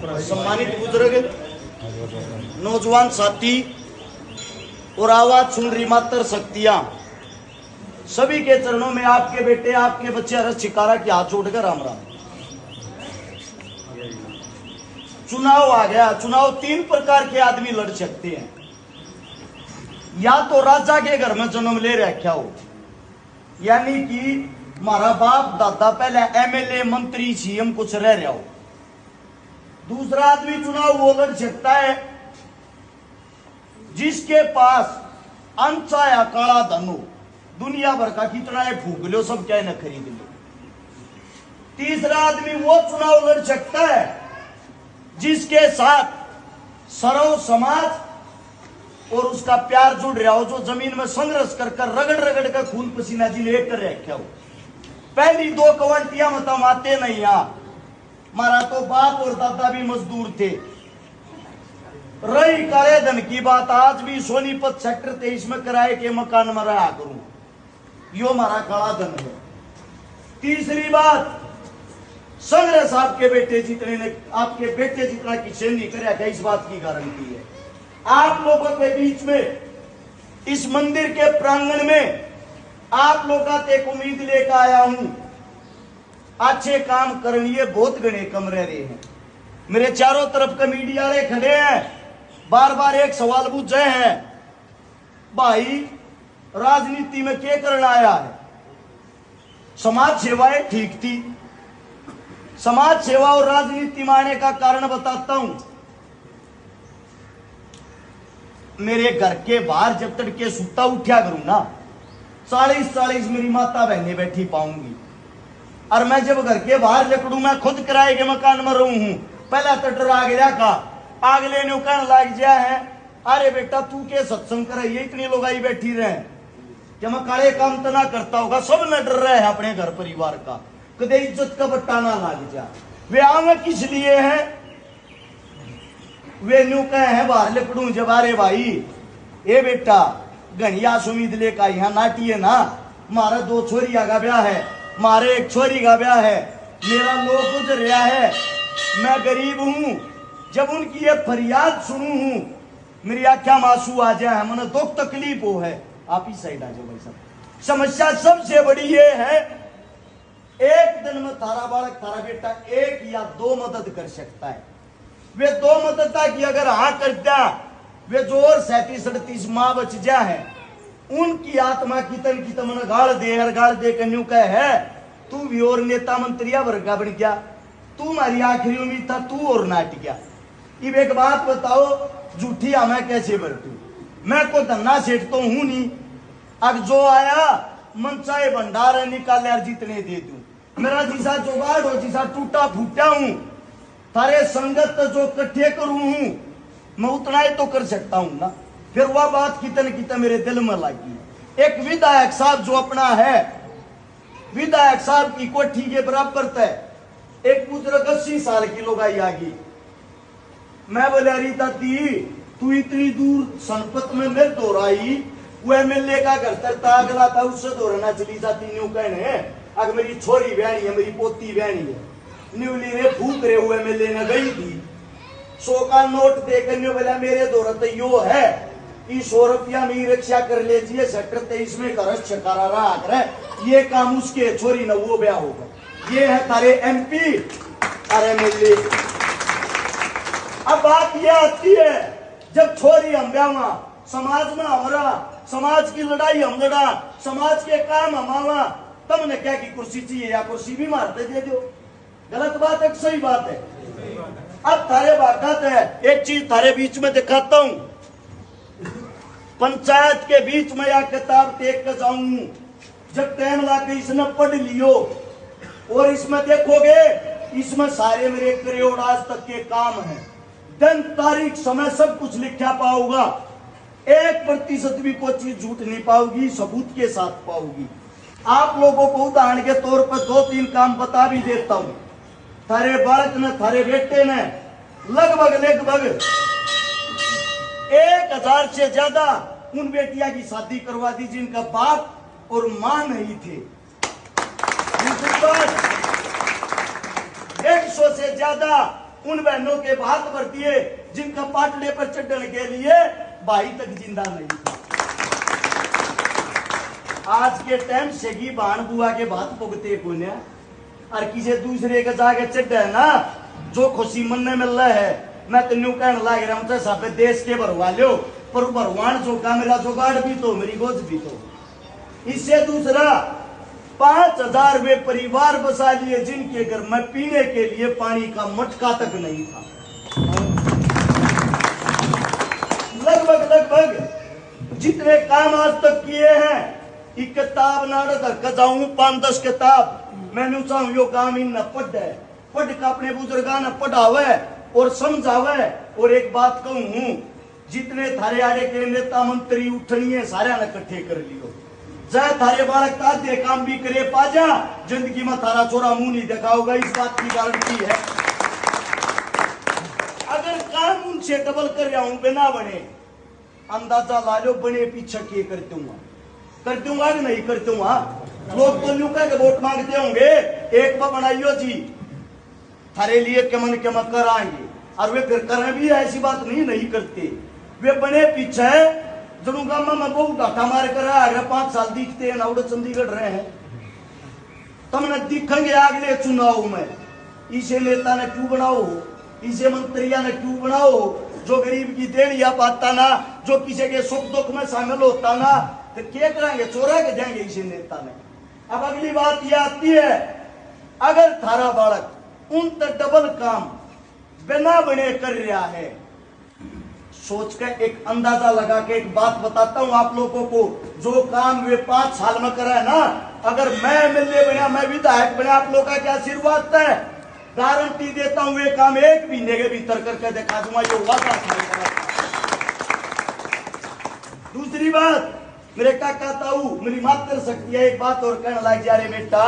सम्मानित बुजुर्ग, नौजवान साथी और आवाज सुन रही मातर शक्तियां, सभी के चरणों में आपके बेटे, आपके बच्चे हरस शिकारा की हाथ जोड़कर राम राम। चुनाव आ गया। चुनाव तीन प्रकार के आदमी लड़ सकते हैं। या तो राजा के घर में जन्म ले रखा हो, यानी कि हमारा बाप दादा पहले एमएलए मंत्री सीएम कुछ रह रहा हो। दूसरा आदमी चुनाव वो लड़ सकता है जिसके पास अंचा या काला धन हो, दुनिया भर का कितना है फूक लो, सब क्या न खरीद लो। तीसरा आदमी वो चुनाव लड़ सकता है जिसके साथ सर्व समाज और उसका प्यार जुड़ रहा हो, जो जमीन में संघर्ष कर रगड़ रगड़ कर खून पसीना जी लेकर रखा हो। पहली दो कवंटियां मतलब आते नहीं। यहां हमारा तो बाप और दादा भी मजदूर थे। रही काले धन की बात, आज भी सोनीपत सेक्टर 23 में किराए के मकान में रहा करूं, यो हमारा काला धन है। तीसरी बात, संघर्ष आपके बेटे जितने ने, आपके बेटे जितना किसी नहीं कराया, इस बात की गारंटी है। आप लोगों के बीच में, इस मंदिर के प्रांगण में आप लोगों से एक उम्मीद लेकर आया हूं। अच्छे काम करने बहुत गणे कम रह रहे हैं। मेरे चारों तरफ के मीडिया वाले खड़े हैं, बार बार एक सवाल पूछे हैं, भाई राजनीति में क्या करना आया है? समाज सेवाएं ठीक थी। समाज सेवा और राजनीति में आने का कारण बताता हूं। मेरे घर के बाहर जब तड़के सुता उठा करूं ना, 40 मेरी माता बहनें बैठी पाऊंगी। और मैं जब घर के बाहर निकलूं, मैं खुद किराए के मकान में रहूं हूं, पहला तो डरा गया का आगले ने कहने लग गया है, अरे बेटा तू के सत्संग करे, ये इतनी लोग आई बैठी रहे कि मैं काले काम तो ना करता होगा। सब न डर रहे हैं अपने घर परिवार का, कदे इज्जत का बट्टा ना लग जा। वे आवे किस लिए हैं? वे न्यू कहे हैं बाहर लिपड़ू जब, अरे भाई ए बेटा घनिया सुमीद लेकर यहाँ नाटिए ना, मारा 2 छोरी का ब्याह है, मारे 1 छोरी का ब्याह है, मेरा लोग गुजर रहा है, मैं गरीब हूं। जब उनकी ये फरियाद सुनू हूं, मेरी आंखों में आंसू आ जाए, मैंने दुख तकलीफ हो है। आप ही साइड आ जाओ भाई साहब। समस्या सबसे बड़ी ये है, एक दिन में तारा बालक, तारा बेटा 1 या 2 मदद कर सकता है। वे 2 मदद की अगर हाँ करता, वे जो और 37-38 माँ बच जा है, उनकी आत्मा की तन गाड़ दे कन्यू का है, तू भी और नेता मंत्रिया वर्ग का बन गया, तू हमारी आखिरी उम्मीद था, तू और नाट गया। अब एक बात बताओ, झूठी हमें कैसे बरतू? मैं को धन्ना सेठ तो हूं नहीं। अब जो आया मनचाहे भंडार निकाल यार, जितने दे दू। मेरा जिसा जुगाड़ हो, जिसा टूटा फूटा हूं, थारे संगत जो इकट्ठे करूं हूं, मैं उतना ही तो कर सकता हूं ना। फिर वह बात कितने मेरे दिल में लगी। एक विधायक साहब जो अपना है, विधायक साहब की कोठी के बराबर तय एक बुजुर्ग 80 साल की लोग आई आगी। मैं बोले अरे ताती, तू इतनी दूर संपत में मेरे दोहराई, वो एमएलए का घर तरता अगला था, उससे दोहराना चली जाती। न्यू कहने अगर मेरी छोरी बहनी है, मेरी पोती बहनी है, न्यूली रे फूक रहे हुए एमएलए ने गई थी, 100 का नोट देकर न्यू बोला मेरे दोहरत यो है कि 100 रुपया में रक्षा कर लीजिए, सेक्टर 23 में करस छकारा रहा करे, ये काम उसके छोरी न वो ब्याह होगा। ये है तारे एमपी और एमएलए। अब बात ये आती है, जब छोरी हम ब्यावा, समाज में हमारा, समाज की लड़ाई हम लड़ा, समाज के काम हमारा, तब ने क्या की कुर्सी चाहिए या कुर्सी भी मारते दे दो। गलत बात है, सही बात है? अब थारे बात है, एक चीज थारे बीच में दिखाता हूं। पंचायत के बीच में या किताब देख कर जाऊं, जब टाइम लाके इसने पढ़ लियो और इसमें देखोगे, इसमें सारे मेरे करोड़ आज तक के काम हैं, दिन तारीख समय सब कुछ लिखा पाऊंगा। 1% भी कोई चीज झूठ नहीं पाओगी, सबूत के साथ पाओगी। आप लोगों को उदाहरण के तौर पर 2-3 काम बता भी देता हूं। थारे बालक ने, थारे बेटे ने लगभग 1000 से ज्यादा उन बेटिया की शादी करवा दी जिनका बाप और मां नहीं थे। 100 से ज्यादा उन बहनों के भाग भर दिए जिनका पाटले पर चढ़ने के लिए भाई तक जिंदा नहीं था। आज के टाइम से की बाण बुआ के बात भुगते कोने और किसी दूसरे के जाके चढ़ है ना, जो खुशी मन में मिल रहा है। मैं तो न्यू कहने लग रहा हूँ सब देश के भरवा लो, पर भगवान जो का मेरा जुगाड़ भी तो मेरी गोद भी तो। इससे दूसरा 5,000 वे परिवार बसा लिए जिनके घर में पीने के लिए पानी का मटका तक नहीं था। लगभग जितने काम आज तक किए हैं, एक किताब नाड़ धर जाऊं 5-10 किताब मैंने चाहूं यो काम इन पढ़ का अपने बुजुर्गा ने पढ़ावे और समझावे। और एक बात कहूं, जितने थारे आड़े के नेता मंत्री उठनी है सारे ने इकट्ठे कर लियो, चाहे थारे बालक आधे काम भी करे पाजा, जिंदगी में थारा छोरा मुंह नहीं देखा होगा, इस बात की गारंटी है। अगर काम उनसे डबल कर रहा हूं बिना बने, अंदाजा ला लो बने पीछे के कर दूंगा कि नहीं कर दूंगा। लोग तो यूं कह के वोट मांगते होंगे, एक बार बनाइयो जी थारे लिए कमन कमत कराएंगे, और वे फिर करें भी, ऐसी बात नहीं करते। वे बने पीछे जरूंगा मैं बहुत डाटा मार कर आया 5 साल दिखते हैं ना, चंडीगढ़ रहे हैं, तुमने दिखेंगे अगले चुनाव में। इसे नेता ने क्यों बनाओ, इसे मंत्रिया ने क्यों बनाओ, जो गरीब की देड़िया पाता ना, जो किसी के सुख दुख में शामिल होता ना, तो क्या करेंगे, चोरा के जाएंगे इसे नेता ने। अब अगली बात यह आती है, अगर थारा बालक उन तक डबल काम बिना बने कर रहा है, सोच कर एक अंदाजा लगा के एक बात बताता हूं आप लोगों को, जो काम वे 5 साल में करा है ना, अगर मैं एमएलए बना, मैं विधायक बना, आप लोग का क्या आशीर्वाद है, गारंटी देता हूं वे काम 1 महीने के भीतर करके दिखा दूंगा, ये वादा था। दूसरी बात, मेरे काका ताऊ मेरी मात्र शक्ति है, एक बात और कहने लग जा रहे बेटा,